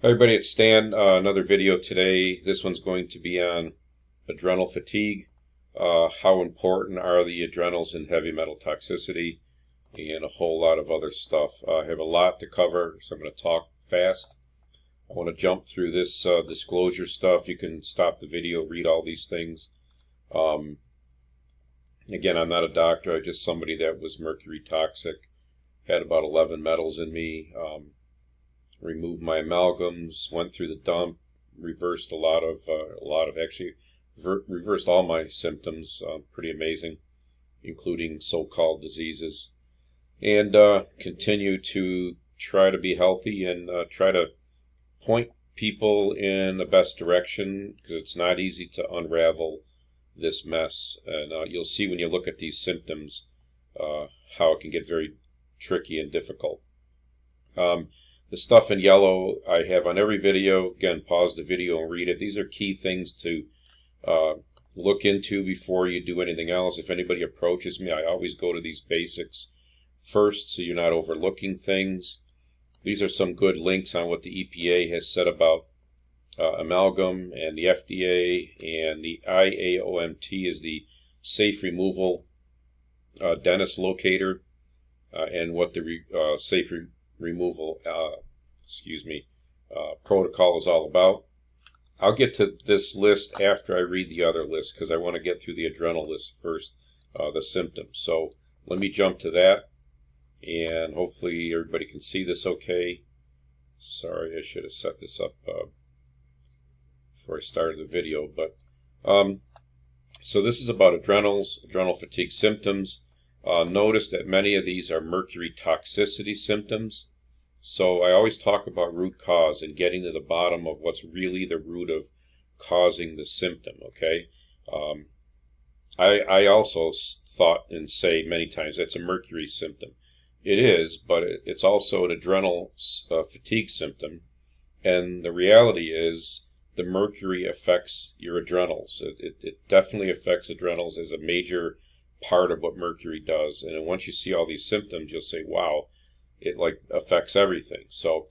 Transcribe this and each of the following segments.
Hi everybody, it's Stan. Another video today. This one's going to be on adrenal fatigue. How important are the adrenals in heavy metal toxicity, and a whole lot of other stuff. I have a lot to cover, so I'm going to talk fast. I want to jump through this disclosure stuff. You can stop the video, read all these things. Um, Again, I'm not a doctor. I'm just somebody that was mercury toxic, had about 11 metals in me. Removed my amalgams, went through the dump, reversed actually reversed all my symptoms. Pretty amazing, including so-called diseases, and continue to try to be healthy and try to point people in the best direction, because it's not easy to unravel this mess. And you'll see when you look at these symptoms how it can get very tricky and difficult. The stuff in yellow I have on every video. Again, pause the video and read it. These are key things to look into before you do anything else. If anybody approaches me, I always go to these basics first so you're not overlooking things. These are some good links on what the EPA has said about amalgam, and the FDA and the IAOMT is the safe removal dentist locator, and what the safe removal protocol is all about. I'll get to this list after I read the other list, because I want to get through the adrenal list first, the symptoms. So let me jump to that, and hopefully everybody can see this okay. Sorry, I should have set this up before I started the video. But so this is about adrenals, adrenal fatigue symptoms. Notice that many of these are mercury toxicity symptoms. So I always talk about root cause and getting to the bottom of what's really the root of causing the symptom, okay? I also thought and say many times that's a mercury symptom. It is, but it's also an adrenal fatigue symptom. And the reality is the mercury affects your adrenals. It definitely affects adrenals as a major part of what mercury does. And then once you see all these symptoms, you'll say, wow, it like affects everything. So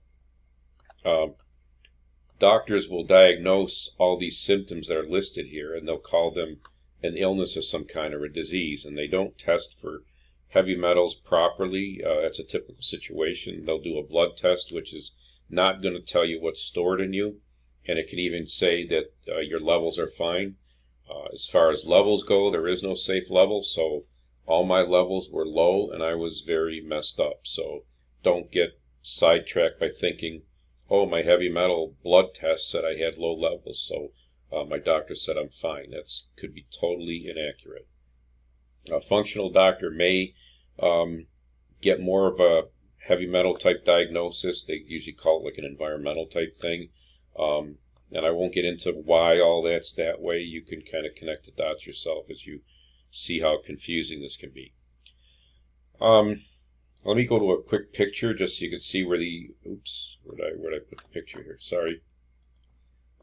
doctors will diagnose all these symptoms that are listed here, and they'll call them an illness of some kind or a disease, and they don't test for heavy metals properly. That's a typical situation. They'll do a blood test, which is not going to tell you what's stored in you, and it can even say that your levels are fine. As far as levels go, there is no safe level, so all my levels were low, and I was very messed up. So don't get sidetracked by thinking, oh, my heavy metal blood test said I had low levels, so my doctor said I'm fine. That could be totally inaccurate. A functional doctor may get more of a heavy metal type diagnosis. They usually call it like an environmental type thing. And I won't get into why all that's that way. You can kind of connect the dots yourself as you see how confusing this can be. Let me go to a quick picture just so you can see where the, where'd I put the picture here? Sorry.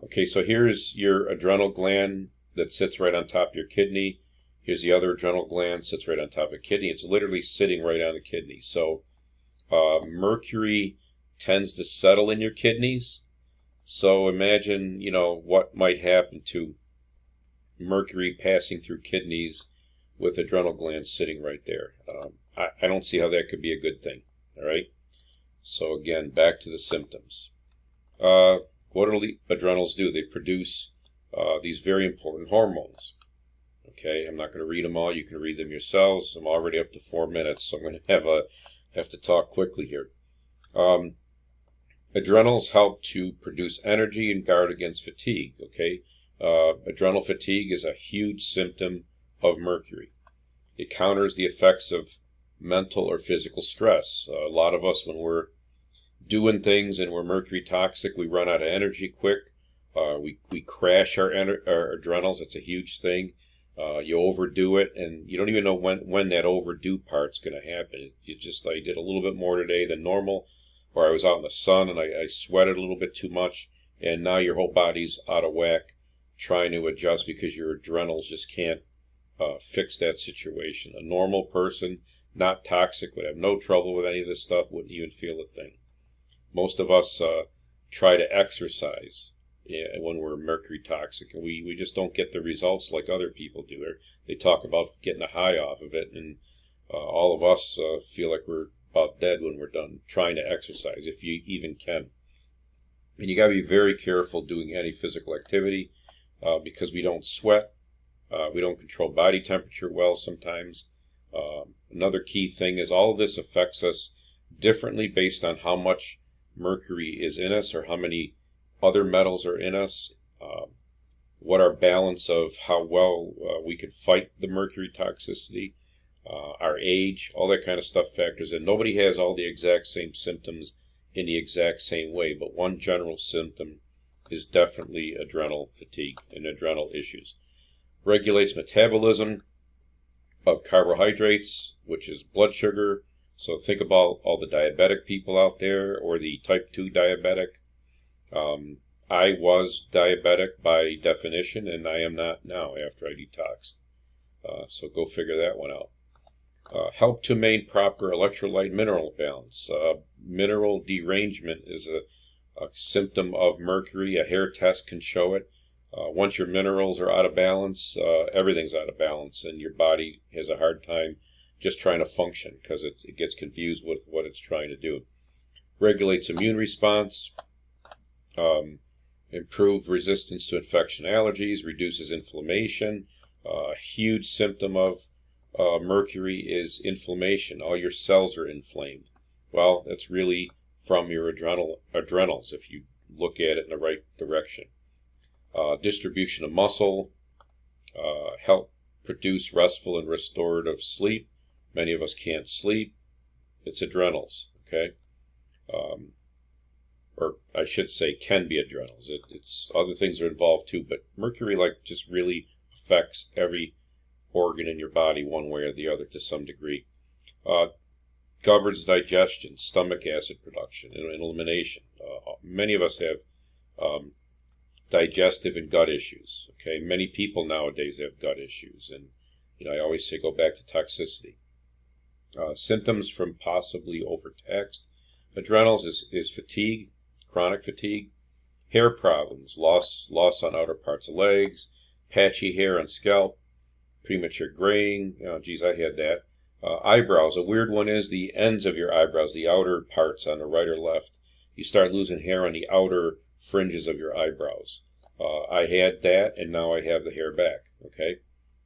Okay, so here's your adrenal gland that sits right on top of your kidney. Here's the other adrenal gland, sits right on top of the kidney. It's literally sitting right on the kidney. So mercury tends to settle in your kidneys. So imagine, what might happen to mercury passing through kidneys with adrenal glands sitting right there. I don't see how that could be a good thing. All right. So again, back to the symptoms. What do the adrenals do? They produce these very important hormones. Okay, I'm not going to read them all. You can read them yourselves. I'm already up to 4 minutes, so I'm going to have to talk quickly here. Adrenals help to produce energy and guard against fatigue. Okay, adrenal fatigue is a huge symptom of mercury. It counters the effects of mental or physical stress. A lot of us, when we're doing things and we're mercury toxic, we run out of energy quick. We crash our adrenals. It's a huge thing. You overdo it, and you don't even know when that overdue part's going to happen. I did a little bit more today than normal, or I was out in the sun and I sweated a little bit too much, and now your whole body's out of whack trying to adjust because your adrenals just can't fix that situation. A normal person, not toxic, would have no trouble with any of this stuff, wouldn't even feel a thing. Most of us try to exercise when we're mercury toxic, and we just don't get the results like other people do. They talk about getting a high off of it, and all of us feel like we're about dead when we're done trying to exercise, if you even can. And you got to be very careful doing any physical activity because we don't sweat. We don't control body temperature well sometimes. Another key thing is all of this affects us differently based on how much mercury is in us or how many other metals are in us, what our balance of how well we can fight the mercury toxicity, our age, all that kind of stuff factors in. Nobody has all the exact same symptoms in the exact same way, but one general symptom is definitely adrenal fatigue and adrenal issues. Regulates metabolism of carbohydrates, which is blood sugar. So think about all the diabetic people out there, or the type 2 diabetic. I was diabetic by definition, and I am not now after I detoxed. So go figure that one out. Help to maintain proper electrolyte mineral balance. Mineral derangement is a symptom of mercury. A hair test can show it. Once your minerals are out of balance, everything's out of balance, and your body has a hard time just trying to function because it gets confused with what it's trying to do. Regulates immune response, improve resistance to infection, allergies, reduces inflammation. A huge symptom of mercury is inflammation. All your cells are inflamed. Well, that's really from your adrenals if you look at it in the right direction. Distribution of muscle, help produce restful and restorative sleep. Many of us can't sleep. It's adrenals, okay? Or I should say can be adrenals. It's other things are involved too, but mercury just really affects every organ in your body one way or the other to some degree. Governs digestion, stomach acid production, and elimination. Many of us have digestive and gut issues. Okay, many people nowadays have gut issues, and I always say go back to toxicity. Symptoms from possibly overtaxed adrenals is fatigue, chronic fatigue, hair problems, loss on outer parts of legs, patchy hair on scalp, premature graying. Geez, I had that. Eyebrows. A weird one is the ends of your eyebrows, the outer parts on the right or left. You start losing hair on the outer fringes of your eyebrows. I had that, and now I have the hair back. Okay,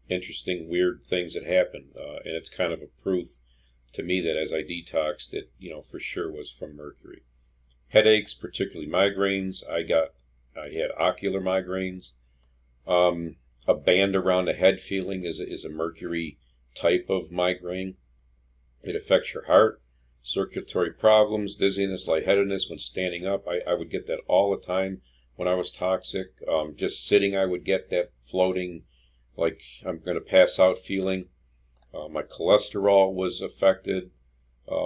interesting, weird things that happen, and it's kind of a proof to me that as I detoxed, it for sure was from mercury. Headaches, particularly migraines. I had ocular migraines. A band around the head feeling is a mercury type of migraine. It affects your heart, circulatory problems, dizziness, lightheadedness when standing up. I would get that all the time when I was toxic. Just sitting, I would get that floating, like I'm going to pass out feeling. My cholesterol was affected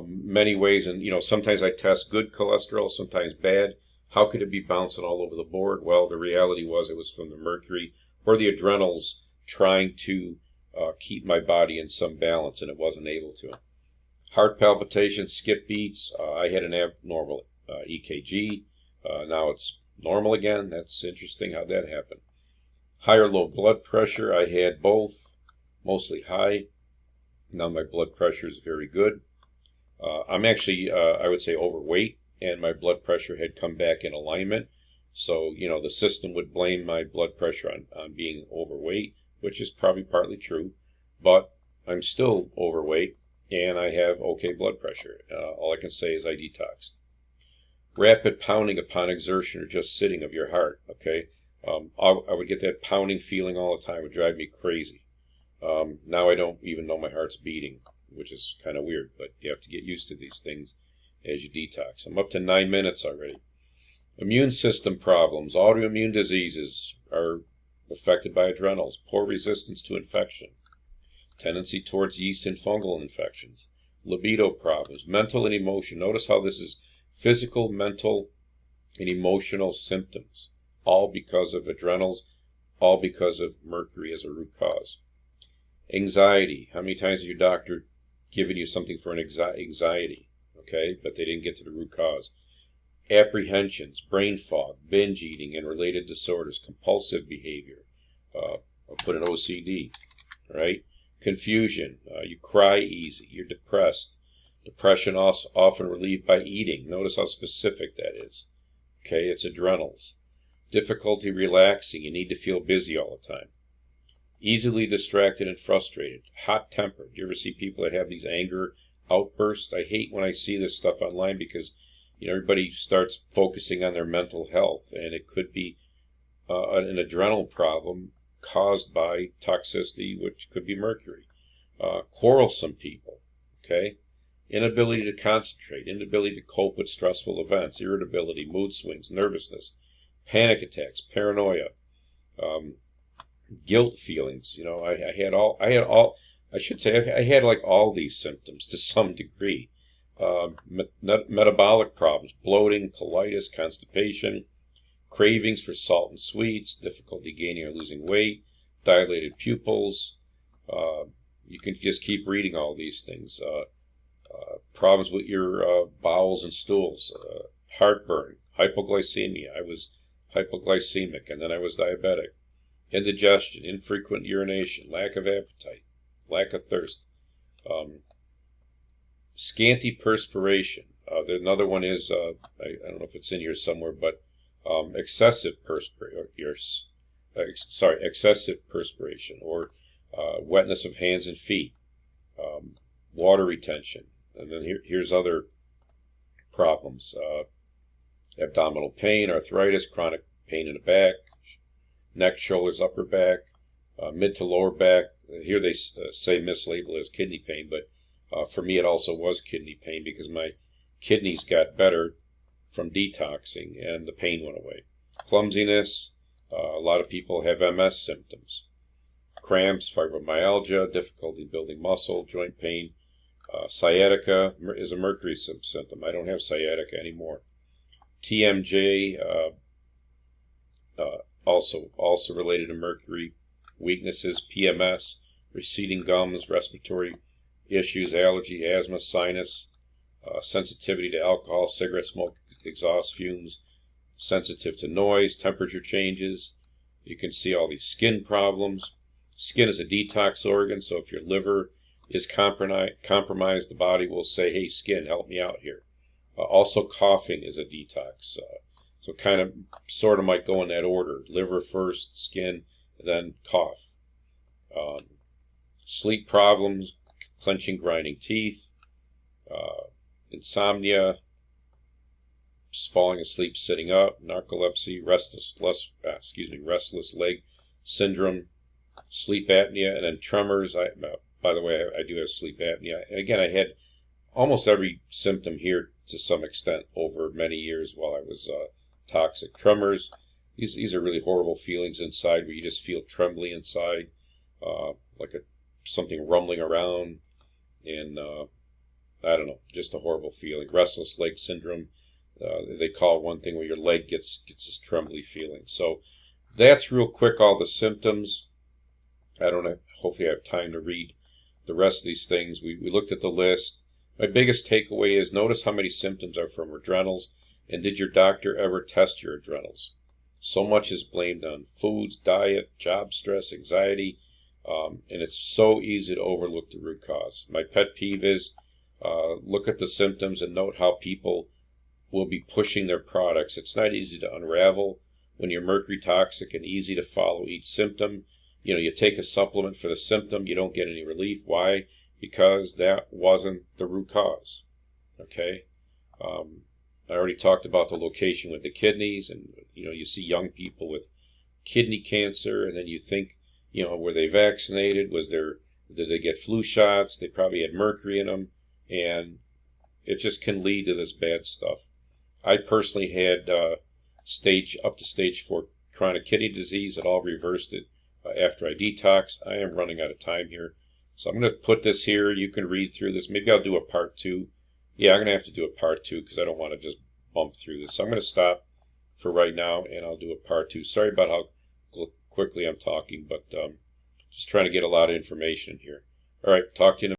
many ways, and sometimes I test good cholesterol, sometimes bad. How could it be bouncing all over the board? Well, the reality was it was from the mercury or the adrenals trying to keep my body in some balance, and it wasn't able to. Heart palpitations, skip beats. I had an abnormal EKG. Now it's normal again. That's interesting how that happened. High or low blood pressure. I had both, mostly high. Now my blood pressure is very good. I'm actually, I would say, overweight, and my blood pressure had come back in alignment. So, the system would blame my blood pressure on being overweight, which is probably partly true, but I'm still overweight, and I have okay blood pressure. All I can say is I detoxed. Rapid pounding upon exertion or just sitting of your heart, okay? I would get that pounding feeling all the time. It would drive me crazy. Now I don't even know my heart's beating, which is kind of weird, but you have to get used to these things as you detox. I'm up to 9 minutes already. Immune system problems. Autoimmune diseases are affected by adrenals. Poor resistance to infection. Tendency towards yeast and fungal infections. Libido problems. Mental and emotion. Notice how this is physical, mental, and emotional symptoms. All because of adrenals. All because of mercury as a root cause. Anxiety. How many times has your doctor given you something for an anxiety? Okay, but they didn't get to the root cause. apprehensions, brain fog, binge eating and related disorders, compulsive behavior. I'll put an OCD, right? Confusion, you cry easy, you're depressed. Depression also often relieved by eating. Notice how specific that is. Okay, it's adrenals. Difficulty relaxing, you need to feel busy all the time. Easily distracted and frustrated. Hot-tempered. You ever see people that have these anger outbursts? I hate when I see this stuff online because everybody starts focusing on their mental health, and it could be an adrenal problem caused by toxicity, which could be mercury. Quarrelsome people, okay? Inability to concentrate, inability to cope with stressful events, irritability, mood swings, nervousness, panic attacks, paranoia, guilt feelings. I had like all these symptoms to some degree. Metabolic problems, bloating, colitis, constipation, cravings for salt and sweets, difficulty gaining or losing weight, dilated pupils. You can just keep reading all these things. Problems with your bowels and stools, heartburn, hypoglycemia. I was hypoglycemic and then I was diabetic. Indigestion, infrequent urination, lack of appetite, lack of thirst. Scanty perspiration. Another one is, I don't know if it's in here somewhere, but excessive perspiration or wetness of hands and feet, water retention. And then here's other problems. Abdominal pain, arthritis, chronic pain in the back, neck, shoulders, upper back, mid to lower back. Here they say mislabel as kidney pain, but for me it also was kidney pain because my kidneys got better from detoxing and the pain went away. Clumsiness, a lot of people have MS symptoms. Cramps, fibromyalgia, difficulty building muscle, joint pain. Sciatica is a mercury symptom. I don't have sciatica anymore. TMJ, also related to mercury. Weaknesses, PMS, receding gums, respiratory issues, allergy, asthma, sinus, sensitivity to alcohol, cigarette smoke, exhaust fumes, sensitive to noise, temperature changes. You can see all these skin problems. Skin is a detox organ, so if your liver is compromised, the body will say, hey, skin, help me out here. Also, coughing is a detox. So kind of sort of might go in that order. Liver first, skin, then cough. Sleep problems, clenching, grinding teeth, insomnia, falling asleep sitting up, narcolepsy, restless leg syndrome, sleep apnea, and then tremors. By the way, I do have sleep apnea. And again, I had almost every symptom here to some extent over many years while I was toxic. Tremors, these are really horrible feelings inside where you just feel trembly inside, like something rumbling around, and I don't know, just a horrible feeling. Restless leg syndrome, they call one thing where your leg gets this trembly feeling. So that's real quick all the symptoms. I don't know, hopefully I have time to read the rest of these things. We looked at the list. My biggest takeaway is notice how many symptoms are from adrenals, and did your doctor ever test your adrenals? So much is blamed on foods, diet, job stress, anxiety, and it's so easy to overlook the root cause. My pet peeve is look at the symptoms and note how people will be pushing their products. It's not easy to unravel when you're mercury toxic and easy to follow each symptom. You take a supplement for the symptom, you don't get any relief. Why? Because that wasn't the root cause. Okay? I already talked about the location with the kidneys, and you see young people with kidney cancer, and then you think, were they vaccinated? Did they get flu shots? They probably had mercury in them, and it just can lead to this bad stuff. I personally had up to stage 4 chronic kidney disease. It all reversed it after I detoxed. I am running out of time here, so I'm going to put this here. You can read through this. Maybe I'll do a part 2. Yeah, I'm going to have to do a part 2 because I don't want to just bump through this. So I'm going to stop for right now, and I'll do a part 2. Sorry about how quickly I'm talking, but just trying to get a lot of information here. All right, talk to you in a